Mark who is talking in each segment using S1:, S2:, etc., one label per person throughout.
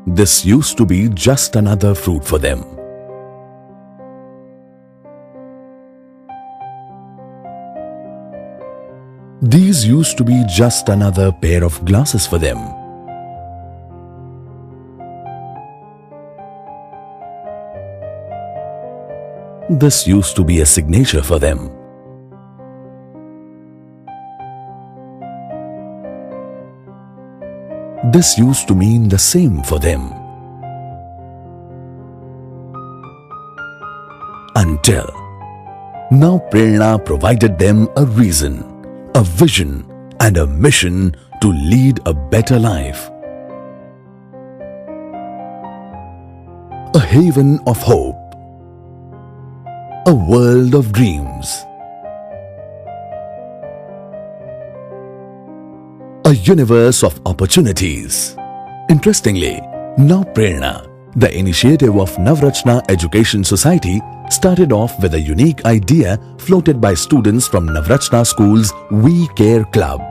S1: This used to be just another fruit for them. These used to be just another pair of glasses for them. This used to be a signature for them. This used to mean the same for them. Until now Prerna provided them a reason, a vision and a mission to lead a better life. A haven of hope. A world of dreams. A universe of opportunities. Interestingly, Now Prerna, the initiative of Navrachna Education Society, started off with a unique idea floated by students from Navrachna School's We Care Club.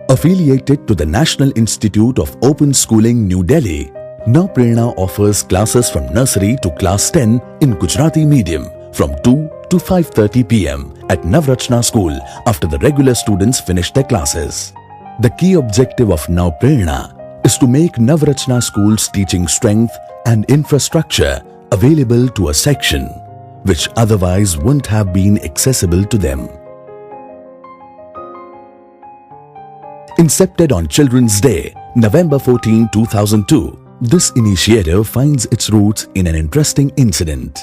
S1: Affiliated to the National Institute of Open Schooling, New Delhi, Now Prerna offers classes from nursery to class 10 in Gujarati medium from 2 to 5:30 p.m. at Navrachna School after the regular students finish their classes. The key objective of Now Prerna is to make Navrachna School's teaching strength and infrastructure available to a section which otherwise wouldn't have been accessible to them. Incepted on Children's Day, November 14, 2002, this initiative finds its roots in an interesting incident.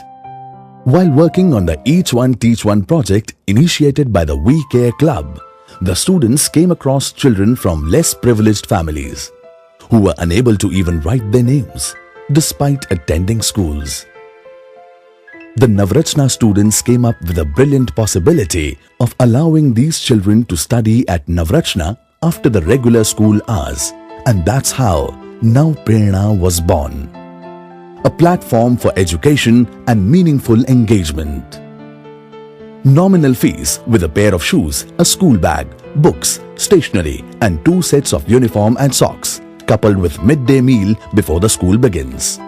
S1: While working on the Each One Teach One project initiated by the We Care Club, the students came across children from less privileged families who were unable to even write their names despite attending schools. The Navrachna students came up with a brilliant possibility of allowing these children to study at Navrachna after the regular school hours, and that's how Now Prerna was born. A platform for education and meaningful engagement. Nominal fees with a pair of shoes, a school bag, books, stationery and 2 sets of uniform and socks, coupled with midday meal before the school begins.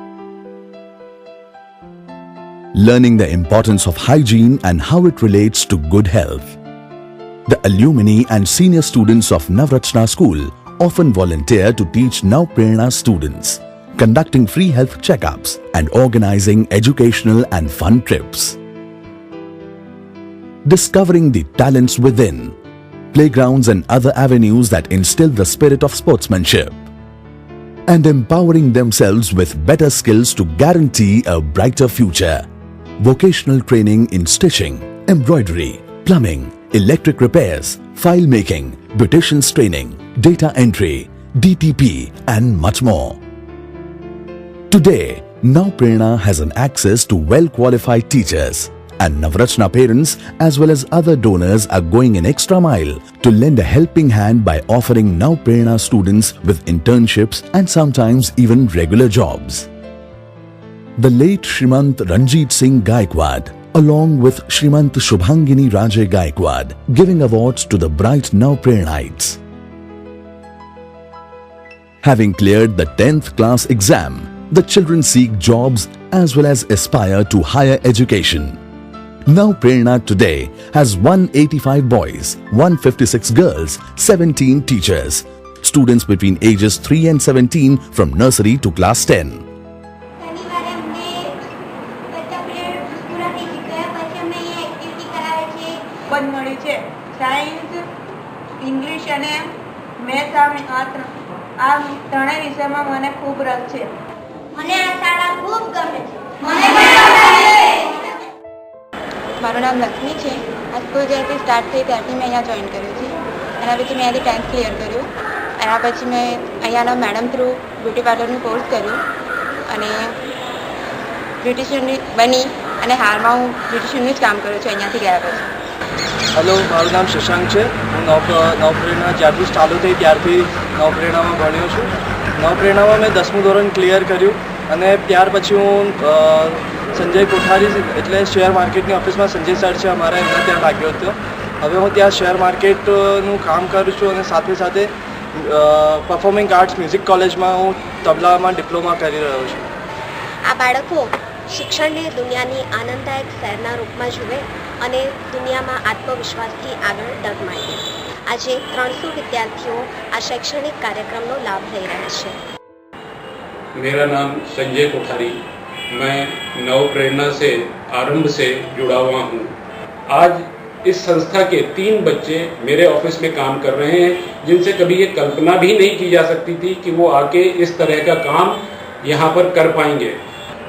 S1: Learning the importance of hygiene and how it relates to good health. The alumni and senior students of Navrachna School often volunteer to teach Now Prerna students, conducting free health checkups and organizing educational and fun trips. Discovering the talents within, playgrounds and other avenues that instill the spirit of sportsmanship, and empowering themselves with better skills to guarantee a brighter future. Vocational training in stitching, embroidery, plumbing, electric repairs, file making, beautician's training, data entry, DTP and much more. Today, Now Prerna has an access to well-qualified teachers, and Navrachna parents as well as other donors are going an extra mile to lend a helping hand by offering Now Prerna students with internships and sometimes even regular jobs. The late Shrimant Ranjit Singh Gaikwad, along with Shrimant Shubhangini Raje Gaikwad, giving awards to the bright Now Prernites. Having cleared the 10th class exam, the children seek jobs as well as aspire to higher education. Now Prerna today has 185 boys, 156 girls, 17 teachers, students between ages 3 and 17 from nursery to class 10.
S2: Science, English અને maths આ ત્રણેય વિષયમાં મને ખૂબ રસ છે. મને આ શાળા ખૂબ ગમે છે.
S3: મારું નામ લક્ષ્મી છે. આ સ્કૂલ જ્યારથી સ્ટાર્ટ થઈ ત્યારથી મેં અહીંયા જોઈન કર્યું છે. એના પછી મેં અહીંયાથી 10th ક્લિયર કર્યું. એના પછી મેં અહીંયાના મેડમ થ્રુ બ્યુટી પાર્લરનું કોર્સ કર્યું અને બ્યુટિશિયન બની અને હાલમાં હું બ્યુટિશિયનનું જ કામ કરું છું અહીંયાથી ગયા પછી.
S4: હેલો, મારું નામ શશાંક છે. હું નવ પ્રેરણા જ્યારથી ચાલુ થઈ ત્યારથી નવ પ્રેરણામાં ભણ્યો છું. નવ પ્રેરણામાં મેં 10મું ધોરણ ક્લિયર કર્યું અને ત્યાર પછી હું સંજય કોઠારી એટલે શેર માર્કેટની ઓફિસમાં સંજય સર છે અમારા, એમના ત્યાં લાગ્યો હતો. હવે હું ત્યાં શેર માર્કેટનું કામ કરું છું અને સાથે સાથે પરફોર્મિંગ આર્ટ્સ મ્યુઝિક કોલેજમાં હું તબલામાં ડિપ્લોમા કરી રહ્યો છું.
S5: આ બાળકો શિક્ષણને દુનિયાની આનંદદાયક શહેરના રૂપમાં જુએ અને દુનિયામાં આત્મવિશ્વાસથી આગળ ડગ માંડે. આજે 300 વિદ્યાર્થીઓ આ શૈક્ષણિક કાર્યક્રમનો લાભ લઈ રહ્યા છે.
S6: मेरा नाम संजय कोठारी, मैं नव प्रेरणा से आरंभ से जुड़ा हुआ हूँ. आज इस संस्था के 3 बच्चे मेरे ऑफिस में काम कर रहे हैं, जिनसे कभी ये कल्पना भी नहीं की जा सकती थी कि वो आके इस तरह का काम यहाँ पर कर पाएंगे.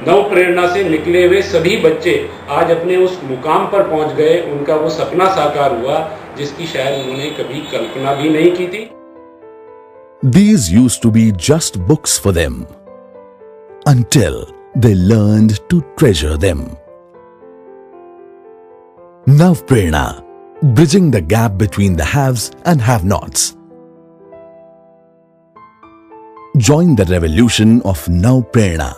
S6: नव प्रेरणा से निकले हुए सभी बच्चे आज अपने उस मुकाम पर पहुँच गए. उनका वो सपना साकार हुआ जिसकी शायद उन्होंने कभी कल्पना भी नहीं की थी.
S1: These used to be just books for them until they learned to treasure them. Nav Prerna, bridging the gap between the haves and have-nots. Join the revolution of Nav Prerna.